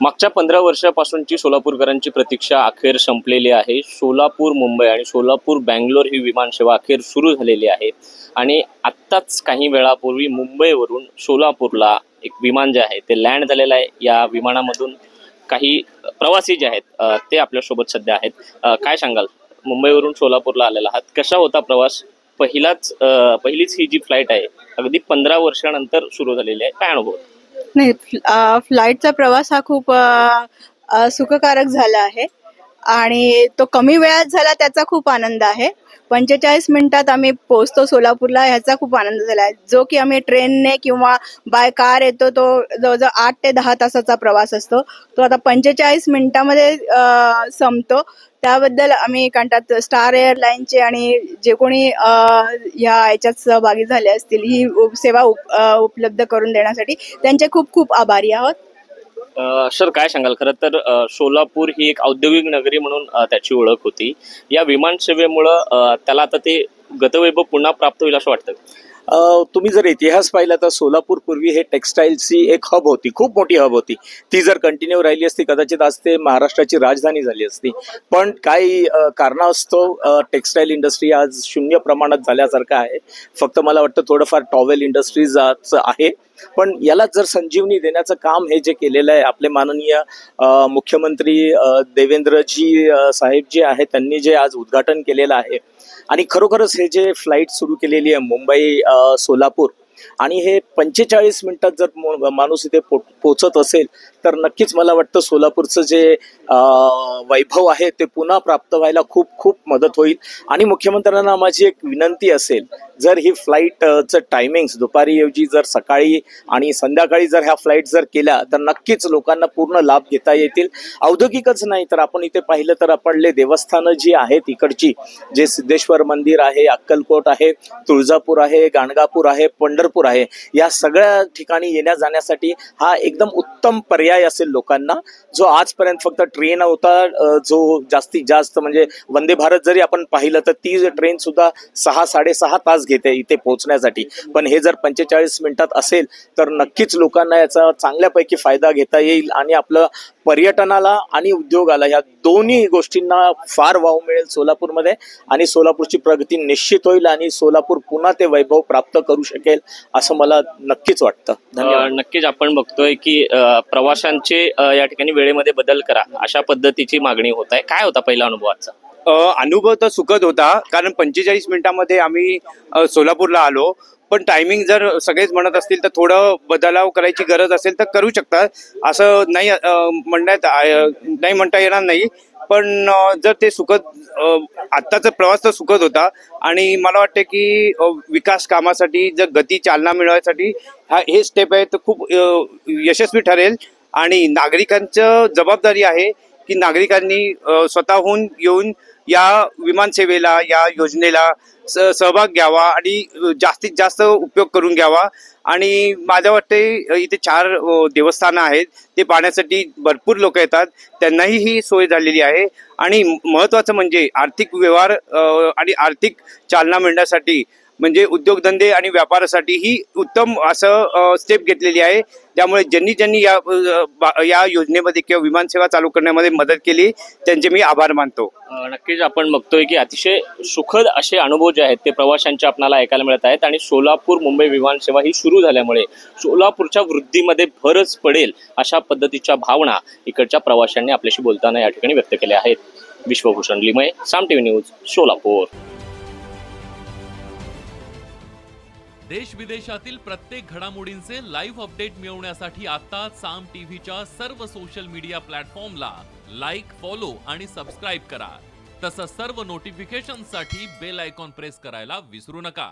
मागच्या 15 वर्षापासूनची सोलापूरकरांची प्रतीक्षा अखेर संपलेली आहे। सोलापूर मुंबई आणि सोलापूर बंगलोर ही विमानसेवा अखेर सुरू झालेली आहे आणि आत्ताच काही वेळापूर्वी मुंबईवरून सोलापूरला एक विमान जे आहे ते लँड झालेलं आहे। या विमानामधून काही प्रवासी जे आहेत ते आपल्या सोबत सध्या आहेत। काय सांगाल, मुंबईवरून सोलापूरला आलेला आहात, कसा होता प्रवास? पहिलीच ही जी फ्लाइट आहे अगदी 15 वर्षानंतर सुरू झालेली आहे, काय अनुभव? नाही, फ्लाईटचा प्रवास हा खूप सुखकारक झाला आहे आणि तो कमी वेळात झाला त्याचा खूप आनंद आहे। 45 मिनिटात आम्ही पोहोचतो सोलापूरला, ह्याचा खूप आनंद झाला आहे। जो की आम्ही ट्रेनने किंवा बाय कार येतो तो जवळजवळ 8 ते 10 तासाचा प्रवास असतो, तो आता 45 मिनिटामध्ये संपतो। त्याबद्दल आम्ही कंटाळतो। स्टार एअरलाईनचे आणि जे कोणी ह्याच्यात सहभागी झाले असतील ही सेवा उपलब्ध करून देण्यासाठी त्यांचे खूप खूप आभारी आहोत। सर, काय सांगाल? खरं तर सोलापूर ही एक औद्योगिक नगरी म्हणून त्याची ओळख होती। या विमानसेवेमुळं त्याला आता ते गतवैभव पुन्हा प्राप्त होईल असं वाटतं? तुम्ही जर इतिहास पाहिला तर सोलापूर पूर्वी हे टेक्सटाईलची एक हब होती, खूप मोठी हब होती। ती जर कंटिन्यू राहिली असती कदाचित आज ते महाराष्ट्राची राजधानी झाली असती। पण काही कारणास्तव टेक्सटाईल इंडस्ट्री आज शून्य प्रमाणात झाल्यासारखं आहे। फक्त मला वाटतं थोडंफार टॉवेल इंडस्ट्रीज आहे। पण याला जर संजीवनी देण्याचं काम हे जे केलेलं आहे आपले माननीय मुख्यमंत्री देवेंद्रजी साहेब जे आहेत त्यांनी जे आज उद्घाटन केलेलं आहे आणि खरोखरच हे जे फ्लाईट सुरू केलेली आहे मुंबई सोलापूर आणि हे 45 मिनिटात जर माणूस इथे पोचत असेल तर नक्कीच मला वाटतं सोलापूरचं जे वैभव आहे ते पुन्हा प्राप्त व्हायला खूप खूप मदत होईल। आणि मुख्यमंत्र्यांना माझी एक विनंती असेल, जर ही फ्लाईटचं टायमिंग्स दुपारी ऐवजी जर सकाळी आणि संध्याकाळी जर ह्या फ्लाईट जर केल्या तर नक्कीच लोकांना पूर्ण लाभ घेता येतील। औद्योगिकच नाही तर आपण इथे पाहिलं तर आपले देवस्थानं जी आहेत इकडची, जे सिद्धेश्वर मंदिर आहे, अक्कलकोट आहे, तुळजापूर आहे, गाणगापूर आहे, पंढरपूर आहे, या सगळ्या ठिकाणी येण्या जाण्यासाठी हा एकदम उत्तम पर्याय असेल लोकांना। जो आजपर्यंत फक्त ट्रेन होता, जो जास्तीत जास्त म्हणजे वंदे भारत जरी आपण पाहिलं तर ती ट्रेन सुद्धा 6-6.5 तास घेते इथे पोहोचण्यासाठी, पण हे जर 45 मिनिटात असेल तर नक्कीच लोकांना याचा चांगल्यापैकी फायदा घेता येईल आणि आपलं पर्यटनाला आणि उद्योगाला या दोन्ही गोष्टींना फार वाव मिळेल सोलापूरमध्ये आणि सोलापूरची प्रगती निश्चित होईल आणि सोलापूर पुन्हा ते वैभव प्राप्त करू शकेल असं मला नक्कीच वाटतं। धन्यवाद। नक्कीच आपण बघतोय की प्रवाशांचे या ठिकाणी वेळेमध्ये बदल करा अशा पद्धतीची मागणी होत आहे। काय होता पहिला अनुभवाचा? अनुभव तर सुखद होता, कारण 45 मिनिटांमध्ये आम्ही सोलापूरला आलो। पण टायमिंग जर सगळेच म्हणत असतील तर थोडं बदलाव करायची गरज असेल तर करू शकतात, असं नाही नाही म्हणता येणार नाही। पण जर ते सुखद आत्ताचा प्रवास तर सुखद होता आणि मला वाटतं की विकास कामासाठी जर गती चालना मिळवण्यासाठी हे स्टेप आहे तर खूप यशस्वी ठरेल। आणि नागरिकांचं जबाबदारी आहे की नागरिकांनी स्वतःहून येऊन या विमानसेवेला, या योजनेला सहभाग घ्यावा आणि जास्तीत जास्त उपयोग करून घ्यावा। आणि माझ्या वाटते इथे 4 देवस्थानं आहेत, ते पाहण्यासाठी भरपूर लोक येतात, त्यांनाही ही सोय झालेली आहे। आणि महत्त्वाचं म्हणजे आर्थिक व्यवहार आणि आर्थिक चालना मिळण्यासाठी म्हणजे उद्योगधंदे आणि व्यापारासाठी ही उत्तम असं स्टेप घेतलेली आहे। त्यामुळे ज्यांनी या योजनेमध्ये किंवा विमानसेवा चालू करण्यामध्ये मदत केली त्यांचे मी आभार मानतो। नक्कीच आपण बघतोय की अतिशय सुखद असे अनुभव जे आहेत ते प्रवाशांचे आपल्याला ऐकायला मिळत आहेत आणि सोलापूर मुंबई विमानसेवा ही सुरू झाल्यामुळे सोलापूरच्या वृद्धीमध्ये भरच पडेल अशा पद्धतीच्या भावना इकडच्या प्रवाशांनी आपल्याशी बोलताना या ठिकाणी व्यक्त केल्या आहेत। विश्वभूषण लिमये, साम टीव्ही न्यूज, सोलापूर। देश विदेशातील प्रत्येक घडामोडींचे लाईव्ह अपडेट मिळवण्यासाठी आता साम टीव्हीच्या सर्व सोशल मीडिया प्लॅटफॉर्मला लाईक, फॉलो आणि सबस्क्राईब करा। तसंच सर्व नोटिफिकेशनसाठी बेल आयकॉन प्रेस करायला विसरू नका।